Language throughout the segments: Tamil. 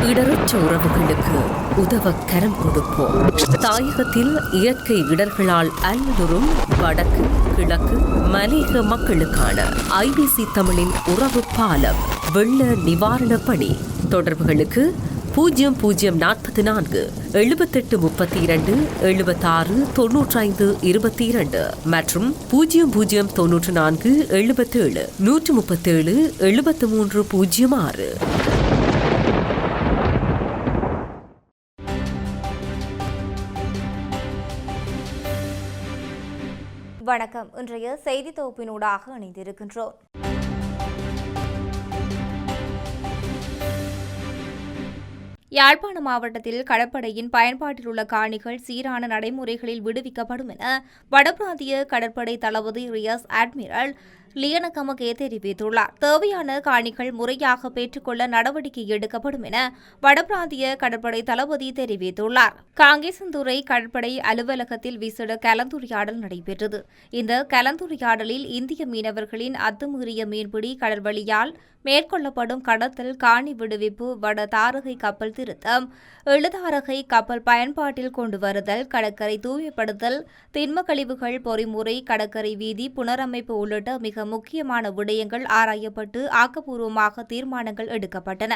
இடரற்ற உறவுகளுக்கு உதவ கரம் கொடுப்போம். தாயகத்தில் இயற்கை இடர்களால் அல்லலுறும் வடக்கு கிழக்கு மலையக மக்களுக்கான IBC தமிழின் உறவு பாலம் வெள்ள நிவாரண பணி. தொடர்புகளுக்கு 0044 7832 76 95 22 மற்றும் 0094 77 137 7306. வணக்கம். இன்றைய செய்தி தொகுப்பினூடாக இணைந்திருக்கின்றோம். யாழ்ப்பாண மாவட்டத்தில் கடற்படையின் பயன்பாட்டில் உள்ள காணிகள் சீரான நடைமுறைகளில் விடுவிக்கப்படும் என வடபிராந்திய கடற்படை தளபதி ரியஸ் அட்மிரல் லியனகமகே தெரிவித்துள்ளார். தேவையான காணிகள் முறையாக பெற்றுக்கொள்ள நடவடிக்கை எடுக்கப்படும் என வடபிராந்திய கடற்படை தளபதி தெரிவித்துள்ளார். காங்கேசன்துறை கடற்படை அலுவலகத்தில் விசேட கலந்துரையாடல் நடைபெற்றது. இந்த கலந்துரையாடலில் இந்திய மீனவர்களின் அத்துமீறிய மீன்பிடி, கடல்வழியால் மேற்கொள்ளப்படும் கடத்தல், காணி விடுவிப்பு, வட தாரகை கப்பல் திருத்தம், எழுதாரகை கப்பல் பயன்பாட்டில் கொண்டு வருதல், கடற்கரை தூய்மைப்படுத்தல், திண்ம கழிவுகள் பொறிமுறை, கடற்கரை வீதி புனரமைப்பு உள்ளிட்ட மிக முக்கியமான விடயங்கள் ஆராயப்பட்டு ஆக்கப்பூர்வமாக தீர்மானங்கள் எடுக்கப்பட்டன.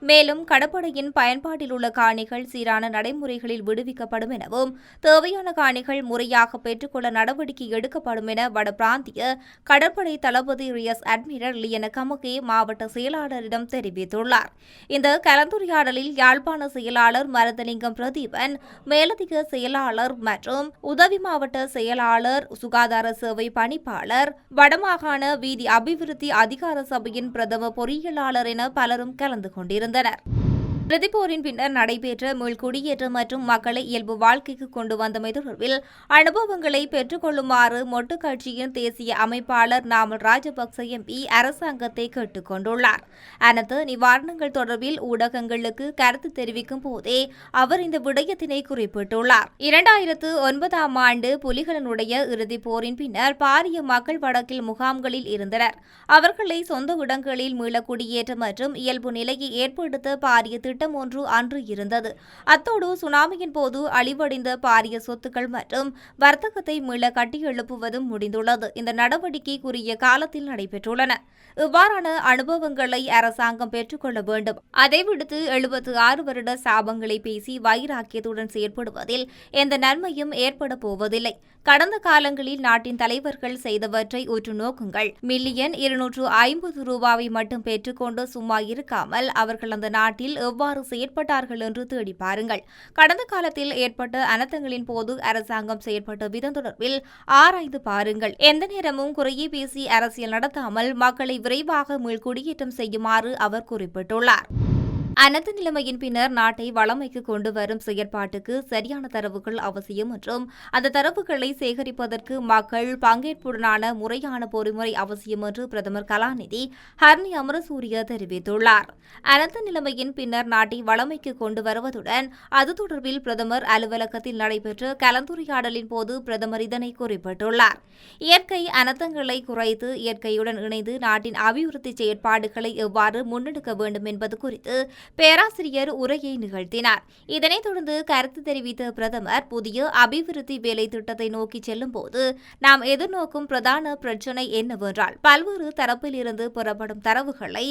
மேலும் கடற்படையின் பயன்பாட்டில் உள்ள காணிகள் சீரான நடைமுறைகளில் விடுவிக்கப்படும் எனவும் தேவையான காணிகள் முறையாக பெற்றுக்கொள்ள நடவடிக்கை எடுக்கப்படும் என வடபிராந்திய கடற்படை தளபதி ரியஸ் அட்மிரல் லியனகமகே மாவட்ட செயலாளரிடம் தெரிவித்துள்ளார். இந்த கலந்துரையாடலில் யாழ்ப்பாண செயலாளர் மரதலிங்கம் பிரதீபன், மேலதிக செயலாளர் மற்றும் உதவி மாவட்ட செயலாளர், சுகாதார சேவை பணிப்பாளர், வடமாகாண வீதி அபிவிருத்தி அதிகார சபையின் பிரதம பொறியியலாளர் என பலரும் கலந்து கொண்டிருந்தனர். இறுதிப்போரின் பின்னர் நடைபெற்ற மீள்குடியேற்றம் மற்றும் மக்களை இயல்பு வாழ்க்கைக்கு கொண்டு வந்தமை தொடர்பில் அனுபவங்களை பெற்றுக் கொள்ளுமாறு மொட்டு கட்சியின் தேசிய அமைப்பாளர் நாமல் ராஜபக்ச MP அரசாங்கத்தை கேட்டுக் கொண்டுள்ளார். அனைத்து நிவாரணங்கள் தொடர்பில் ஊடகங்களுக்கு கருத்து தெரிவிக்கும் போதே அவர் இந்த விடயத்தினை குறிப்பிட்டுள்ளார். 2009ஆம் ஆண்டு புலிகளினுடைய இறுதிப் போரின் பின்னர் பாரிய மக்கள் வடக்கில் முகாம்களில் இருந்தனர். அவர்களை சொந்த இடங்களில் மீள குடியேற்ற மற்றும் இயல்பு நிலையை ஏற்படுத்த பாரிய திட்டம் ஒன்று அன்று இருந்தது. அத்தோடு சுனாமியின் போது அழிவடைந்த பாரிய சொத்துக்கள் மற்றும் வர்த்தகத்தை மீள கட்டியெழுப்புவதும் முடிந்துள்ளது. இந்த நடவடிக்கை குறுகிய காலத்தில் நடைபெற்றுள்ளன. இவ்வாறான அனுபவங்களை அரசாங்கம் பெற்றுக்கொள்ள வேண்டும். அதை விடுத்து 76 வருட சாபங்களை பேசி வைராக்கியத்துடன் செயற்படுவதில் எந்த நன்மையும் ஏற்பட போவதில்லை. கடந்த காலங்களில் நாட்டின் தலைவர்கள் செய்தவற்றை உற்று நோக்குங்கள். $1,250 மட்டும் பெற்றுக்கொண்டு சும்மா இருக்காமல் அவர்கள் அந்த நாட்டில் எவ்வாறு செயற்பட்டார்கள் என்று தேடி பாருங்கள். கடந்த காலத்தில் ஏற்பட்ட அனர்த்தங்களின் போது அரசாங்கம் செயற்பட்ட விதம் தொடர்பில் ஆராய்ந்து பாருங்கள். எந்த நேரமும் குறையே பேசி அரசியல் நடத்தாமல் மக்களை விரைவாக மீள்குடியேற்றம் செய்யுமாறு அவர் குறிப்பிட்டுள்ளார். அனர்த்த நிலைமையின் பின்னர் நாட்டை வளமைக்கு கொண்டு வரும் செயற்பாட்டுக்கு சரியான தரவுகள் அவசியம் என்றும் அந்த தரவுகளை சேகரிப்பதற்கு மக்கள் பங்கேற்புடனான முறையான பொறிமுறை அவசியம் என்று பிரதமர் கலாநிதி ஹர்னி அமரசூரிய தெரிவித்துள்ளார். அனர்த்த நிலைமையின் பின்னர் நாட்டை வளமைக்கு கொண்டு வருவதுடன் அது தொடர்பில் பிரதமர் அலுவலகத்தில் நடைபெற்ற கலந்துரையாடலின் போது பிரதமர் இதனை குறிப்பிட்டுள்ளார். இயற்கை அனர்த்தங்களை குறைத்து இயற்கையுடன் இணைந்து நாட்டின் அபிவிருத்தி செயற்பாடுகளை எவ்வாறு முன்னெடுக்க வேண்டும் என்பது குறித்து பேராசிரியர் உரையை நிகழ்த்தினார். இதனைத் தொடர்ந்து கருத்து தெரிவித்த பிரதமர், புதிய அபிவிருத்தி வேலை திட்டத்தை நோக்கி செல்லும் போது நாம் எதிர்நோக்கும் பிரதான பிரச்சினை என்னவென்றால் பல்வேறு தரப்பில் இருந்து பெறப்படும் தரவுகளை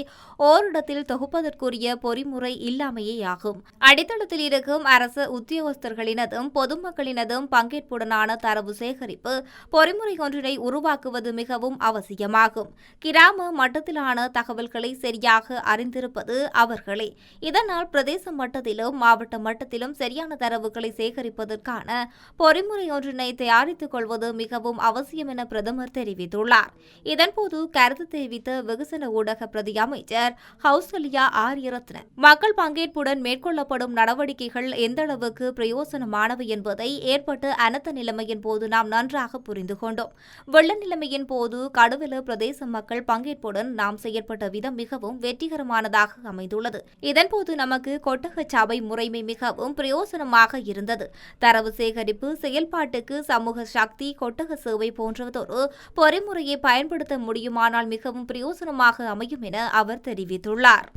ஓரிடத்தில் தொகுப்பதற்குரிய பொறிமுறை இல்லாமையேயாகும். அடித்தளத்தில் இருக்கும் அரசு உத்தியோகஸ்தர்களினதும் பொதுமக்களினதும் பங்கேற்புடனான தரவு சேகரிப்பு பொறிமுறை ஒன்றினை உருவாக்குவது மிகவும் அவசியமாகும். கிராம மட்டத்திலான தகவல்களை சரியாக அறிந்திருப்பது அவர்களே. இதனால் பிரதேச மட்டத்திலும் மாவட்ட மட்டத்திலும் சரியான தரவுகளை சேகரிப்பதற்கான பொறிமுறை ஒன்றினை தயாரித்துக் கொள்வது மிகவும் அவசியம் என பிரதமர் தெரிவித்துள்ளார். இதன்போது கருத்து தெரிவித்த வெகுசன ஊடக பிரதி அமைச்சர் ஹவுசலியா ஆரியரத்ன, மக்கள் பங்கேற்புடன் மேற்கொள்ளப்படும் நடவடிக்கைகள் எந்தளவுக்கு பிரயோசனமானவை என்பதை ஏற்பட்ட அனர்த்த நிலைமையின் போது நாம் நன்றாக புரிந்து கொண்டோம். வெள்ள நிலைமையின் போது கடுவெல பிரதேச மக்கள் பங்கேற்புடன் நாம் செயற்பட்ட விதம் மிகவும் வெற்றிகரமானதாக அமைந்துள்ளது. இதன்போது நமக்கு கொட்டக சபை முறைமை மிகவும் பிரயோசனமாக இருந்தது. தரவு சேகரிப்பு செயல்பாட்டுக்கு சமூக சக்தி, கொட்டக சேவை போன்றதொரு பொறிமுறையை பயன்படுத்த முடியுமானால் மிகவும் பிரயோசனமாக அமையும் என அவர் தெரிவித்துள்ளார்.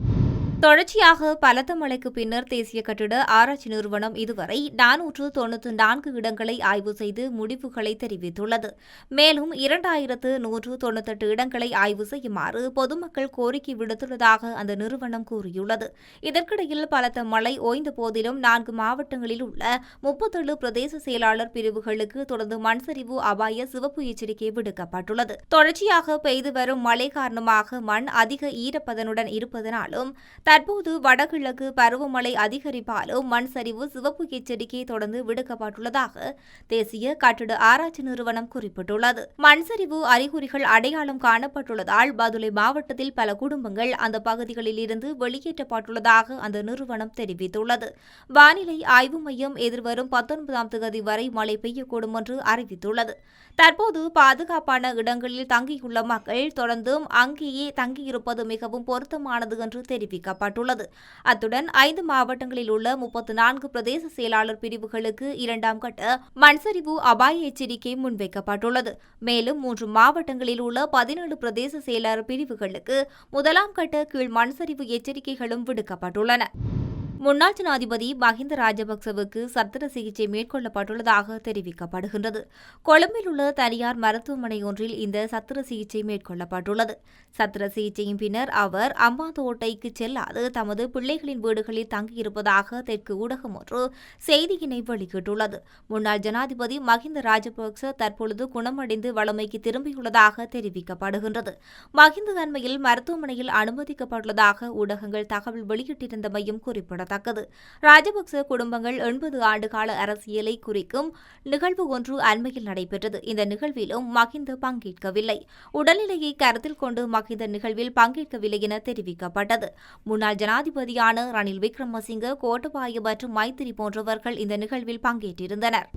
தொடர்ச்சியாக பலத்த மழைக்கு பின்னர் தேசிய கட்டிட ஆராய்ச்சி நிறுவனம் இதுவரை 494 இடங்களை ஆய்வு செய்து முடிவுகளை தெரிவித்துள்ளது. மேலும் 2198 இடங்களை ஆய்வு செய்யுமாறு பொதுமக்கள் கோரிக்கை விடுத்துள்ளதாக அந்த நிறுவனம் கூறியுள்ளது. இதற்கிடையில் பலத்த மழை ஓய்ந்த போதிலும் 4 மாவட்டங்களில் உள்ள 37 பிரதேச செயலாளர் பிரிவுகளுக்கு தொடர்ந்து மண்சரிவு அபாய சிவப்பு எச்சரிக்கை விடுக்கப்பட்டுள்ளது. தொடர்ச்சியாக பெய்து வரும் மழை காரணமாக மண் அதிக ஈரப்பதனுடன் இருப்பதனாலும் தற்போது வடகிழக்கு பருவமழை அதிகரிப்பாலும் மண் சரிவு சிவப்பு எச்சரிக்கை தொடர்ந்து விடுக்கப்பட்டுள்ளதாக தேசிய கட்டிட ஆராய்ச்சி நிறுவனம் குறிப்பிட்டுள்ளது. மண் சரிவு அறிகுறிகள் அடையாளம் காணப்பட்டுள்ளதால் பதுளை மாவட்டத்தில் பல குடும்பங்கள் அந்த பகுதிகளில் இருந்து வெளியேற்றப்பட்டுள்ளதாக அந்த நிறுவனம் தெரிவித்துள்ளது. வானிலை ஆய்வு மையம் எதிர்வரும் 19ஆம் தேதி வரை மழை பெய்யக்கூடும் என்று அறிவித்துள்ளது. தற்போது பாதுகாப்பான இடங்களில் தங்கியுள்ள மக்கள் தொடர்ந்தும் அங்கேயே தங்கியிருப்பது மிகவும் பொருத்தமானது என்று தெரிவிக்கப்பட்டுள்ளது. அத்துடன் 5 மாவட்டங்களில் உள்ள 34 பிரதேச செயலாளர் பிரிவுகளுக்கு 2ஆம் கட்ட மண்சரிவு அபாய எச்சரிக்கை முன்வைக்கப்பட்டுள்ளது. மேலும் 3 மாவட்டங்களில் உள்ள 17 பிரதேச செயலாளர் பிரிவுகளுக்கு 1ஆம் கட்ட கீழ் மண்சரிவு எச்சரிக்கைகளும் விடுக்கப்பட்டுள்ளன. முன்னாள் ஜனாதிபதி மஹிந்த ராஜபக்சவுக்கு சத்திர சிகிச்சை மேற்கொள்ளப்பட்டுள்ளதாக தெரிவிக்கப்படுகின்றது. கொழும்பில் உள்ள தனியார் மருத்துவமனை ஒன்றில் இந்த சத்திர சிகிச்சை மேற்கொள்ளப்பட்டுள்ளது. சத்திர சிகிச்சையின் பின்னர் அவர் அம்பாந்தோட்டைக்கு செல்லாது தமது பிள்ளைகளின் வீடுகளில் தங்கியிருப்பதாக தெற்கு ஊடகம் ஒன்று செய்தியினை வெளியிட்டுள்ளது. முன்னாள் ஜனாதிபதி மஹிந்த ராஜபக்ச தற்பொழுது குணமடைந்து வளமைக்கு திரும்பியுள்ளதாக தெரிவிக்கப்படுகின்றது. மஹிந்த அண்மையில் மருத்துவமனையில் அனுமதிக்கப்பட்டுள்ளதாக ஊடகங்கள் தகவல் வெளியிட்டிருந்தமையும் குறிப்பிடத்தக்கது. ராஜபக்ச குடும்பங்கள் 80 ஆண்டுகால அரசியலை குறிக்கும் நிகழ்வு ஒன்று அண்மையில் நடைபெற்றது. இந்த நிகழ்விலும் மஹிந்த பங்கேற்கவில்லை. உடல்நிலையை கருத்தில் கொண்டு மஹிந்த நிகழ்வில் பங்கேற்கவில்லை என தெரிவிக்கப்பட்டது. முன்னாள் ஜனாதிபதியான ரணில் விக்ரமசிங்க, கோட்டபாய மற்றும் மைத்திரி போன்றவர்கள் இந்த நிகழ்வில் பங்கேற்றிருந்தனர்.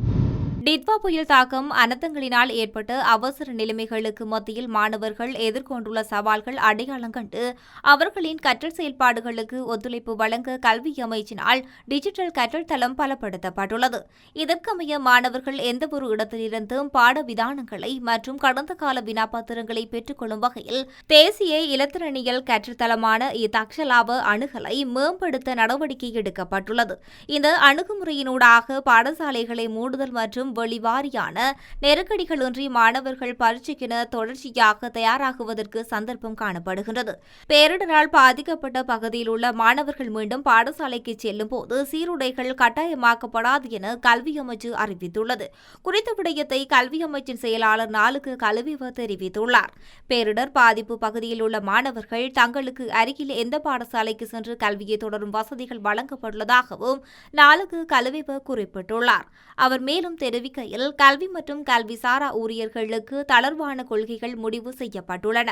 டிட்வா புயல் தாக்கம் அனர்த்தங்களினால் ஏற்பட்ட அவசர நிலைமைகளுக்கு மத்தியில் மாணவர்கள் எதிர்கொண்டுள்ள சவால்கள் அடையாளம் கண்டு அவர்களின் கற்றல் செயல்பாடுகளுக்கு ஒத்துழைப்பு வழங்க கல்வி அமைச்சினால் டிஜிட்டல் கற்றல் தளம் பலப்படுத்தப்பட்டுள்ளது. இதற்கமைய மாணவர்கள் எந்தவொரு இடத்திலிருந்தும் பாட விதானங்களை மற்றும் கடந்த கால வினாப்பத்திரங்களை பெற்றுக்கொள்ளும் வகையில் தேசிய இலத்திரனியல் கற்றல் தளமான தக்ஷலாவ அணுகலை மேம்படுத்த நடவடிக்கை எடுக்கப்பட்டுள்ளது. இந்த அணுகுமுறையினூடாக பாடசாலைகளை மூடுதல் மற்றும் வெளிவாரியான நெருக்கடிகளின்றி மாணவர்கள் பரீட்சைக்கென தொடர்ச்சியாக தயாராகுவதற்கு சந்தர்ப்பம் காணப்படுகின்றது. பேரிடரால் பாதிக்கப்பட்ட பகுதியில் உள்ள மாணவர்கள் மீண்டும் பாடசாலைக்கு செல்லும் போது சீருடைகள் கட்டாயமாக்கப்படாது என கல்வி அமைச்சு அறிவித்துள்ளது. குறித்த விடயத்தை கல்வி அமைச்சின் செயலாளர் நாளுக்கு கல்விவ தெரிவித்துள்ளார். பேரிடர் பாதிப்பு பகுதியில் உள்ள மாணவர்கள் தங்களுக்கு அருகில் எந்த பாடசாலைக்கு சென்று கல்வியை தொடரும் வசதிகள் வழங்கப்பட்டுள்ளதாகவும் நாளுக்கு கல்விவ குறிப்பிட்டுள்ளார். அவர் மேலும் தெரிவிக்கையில் கல்வி மற்றும் கல்விசாரா ஊழியர்களுக்கு தளர்வான கொள்கைகள் முடிவு செய்யப்பட்டுள்ளன.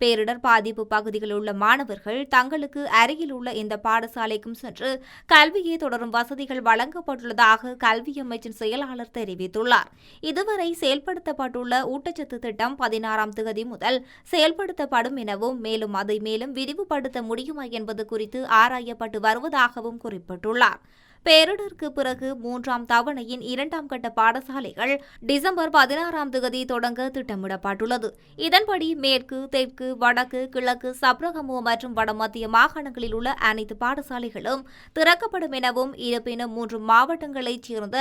பேரிடர் பாதிப்பு பகுதிகளில் உள்ள மாணவர்கள் தங்களுக்கு அருகில் உள்ள இந்த பாடசாலைக்கும் சென்று கல்வியை தொடரும் வசதிகள் வழங்கப்பட்டுள்ளதாக கல்வி அமைச்சின் செயலாளர் தெரிவித்துள்ளார். இதுவரை செயல்படுத்தப்பட்டுள்ள ஊட்டச்சத்து திட்டம் 16ஆம் தேதி முதல் செயல்படுத்தப்படும் எனவும் மேலும் அதை மேலும் விரிவுபடுத்த முடியுமா என்பது குறித்து ஆராயப்பட்டு வருவதாகவும் குறிப்பிட்டுள்ளார். பேரிடருக்கு பிறகு 3ஆம் தவணையின் 2ஆம் கட்ட பாடசாலைகள் டிசம்பர் 16ஆம் தேதி தொடங்க திட்டமிடப்பட்டுள்ளது. இதன்படி மேற்கு, தெற்கு, வடக்கு, கிழக்கு, சப்ரகமுவ மற்றும் வடமத்திய மாகாணங்களில் உள்ள அனைத்து பாடசாலைகளும் திறக்கப்படும் எனவும் இருப்பினும் 3 மாவட்டங்களைச் சேர்ந்த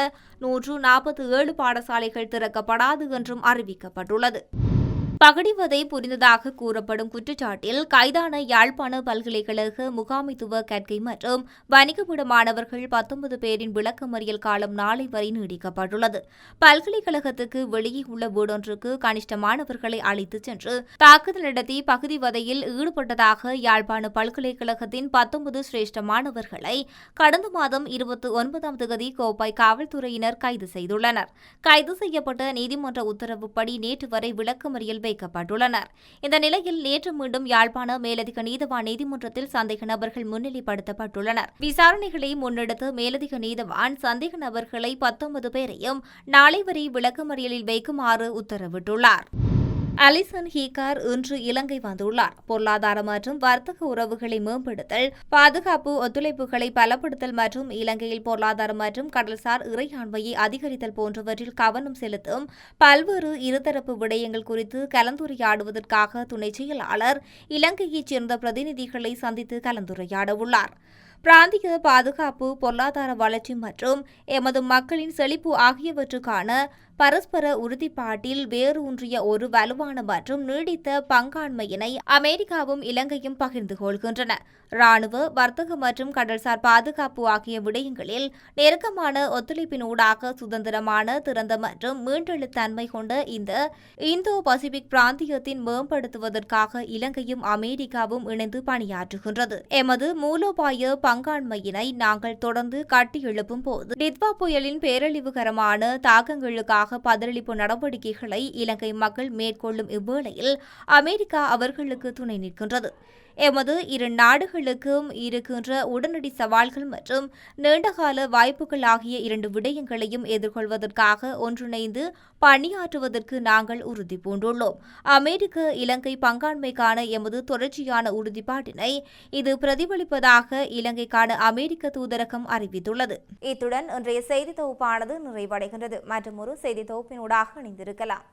147 பாடசாலைகள் திறக்கப்படாது என்றும் அறிவிக்கப்பட்டுள்ளது. பகடிவதை புரிந்ததாக கூறப்படும் குற்றச்சாட்டில் கைதான யாழ்ப்பாண பல்கலைக்கழக முகாமைத்துவ கற்கை மற்றும் வணிகபுட மாணவர்கள் 19 பேரின் விளக்கமறியல் காலம் நாளை வரை நீடிக்கப்பட்டுள்ளது. பல்கலைக்கழகத்துக்கு வெளியே உள்ள வீடொன்றுக்கு கனிஷ்ட மாணவர்களை அழைத்துச் சென்று தாக்குதல் நடத்தி பகுதிவதையில் ஈடுபட்டதாக யாழ்ப்பாண பல்கலைக்கழகத்தின் 19 சிரேஷ்ட மாணவர்களை கடந்த மாதம் 29ஆம் தேதி கோப்பாய் காவல்துறையினர் கைது செய்துள்ளனர். கைது செய்யப்பட்ட நீதிமன்ற உத்தரவுப்படி நேற்று வரை விளக்கமறியல் வைக்கப்பட்டுள்ளனர். இந்த நிலையில் நேற்று மீண்டும் யாழ்ப்பாண மேலதிக நீதவான் நீதிமன்றத்தில் சந்தேக நபர்கள் முன்னிலைப்படுத்தப்பட்டுள்ளனர். விசாரணைகளை முன்னெடுத்த மேலதிக நீதவான் சந்தேக நபர்களை 19 பேரையும் நாளை வரை விளக்கமறியலில் வைக்குமாறு உத்தரவிட்டுள்ளார். அலிசன் ஹீகார் இன்று இலங்கை வந்துள்ளார். பொருளாதார மற்றும் வர்த்தக உறவுகளை மேம்படுத்தல், பாதுகாப்பு ஒத்துழைப்புகளை பலப்படுத்தல் மற்றும் இலங்கையில் பொருளாதார மற்றும் கடல்சார் இறையாண்மையை அதிகரித்தல் போன்றவற்றில் கவனம் செலுத்தும் பல்வேறு இருதரப்பு விடயங்கள் குறித்து கலந்துரையாடுவதற்காக துணை செயலாளர் இலங்கையைச் சேர்ந்த பிரதிநிதிகளை சந்தித்து கலந்துரையாடவுள்ளார். பிராந்திய பாதுகாப்பு, பொருளாதார வளர்ச்சி மற்றும் எமது மக்களின் செழிப்பு ஆகியவற்றுக்கான பரஸ்பர உறுதிப்பாட்டில் வேரூன்றிய ஒரு வலுவான மற்றும் நீடித்த பங்காண்மையினை அமெரிக்காவும் இலங்கையும் பகிர்ந்து கொள்கின்றன. ராணுவ, வர்த்தக மற்றும் கடல்சார் பாதுகாப்பு ஆகிய விடயங்களில் நெருக்கமான ஒத்துழைப்பினூடாக சுதந்திரமான, திறந்த மற்றும் மீண்டெழுத்தன்மை கொண்ட இந்த இந்தோ பசிபிக் பிராந்தியத்தின் மேம்படுத்துவதற்காக இலங்கையும் அமெரிக்காவும் இணைந்து பணியாற்றுகின்றது. எமது மூலோபாய பங்காண்மையினை நாங்கள் தொடர்ந்து கட்டியெழுப்பும் போது டிட்வா புயலின் பேரழிவுகரமான தாக்கங்களுக்காக பதிலளிப்பு நடவடிக்கைகளை இலங்கை மக்கள் மேற்கொள்ளும் இவ்வேளையில் அமெரிக்கா அவர்களுக்கு துணை நிற்கின்றது. எமது இரு நாடுகளுக்கும் இருக்கின்ற உடனடி சவால்கள் மற்றும் நீண்டகால வாய்ப்புகள் ஆகிய இரண்டு விடயங்களையும் எதிர்கொள்வதற்காக ஒன்றிணைந்து பணியாற்றுவதற்கு நாங்கள் உறுதி பூண்டுள்ளோம். அமெரிக்க இலங்கை பங்காண்மைக்கான எமது தொடர்ச்சியான உறுதிப்பாட்டினை இது பிரதிபலிப்பதாக இலங்கைக்கான அமெரிக்க தூதரகம் அறிவித்துள்ளது. இத்துடன் இன்றைய செய்தி தொகுப்பானது நிறைவடைகின்றது. மற்றும் ஒரு செய்தி தொகுப்பினூடாக இணைந்திருக்கலாம்.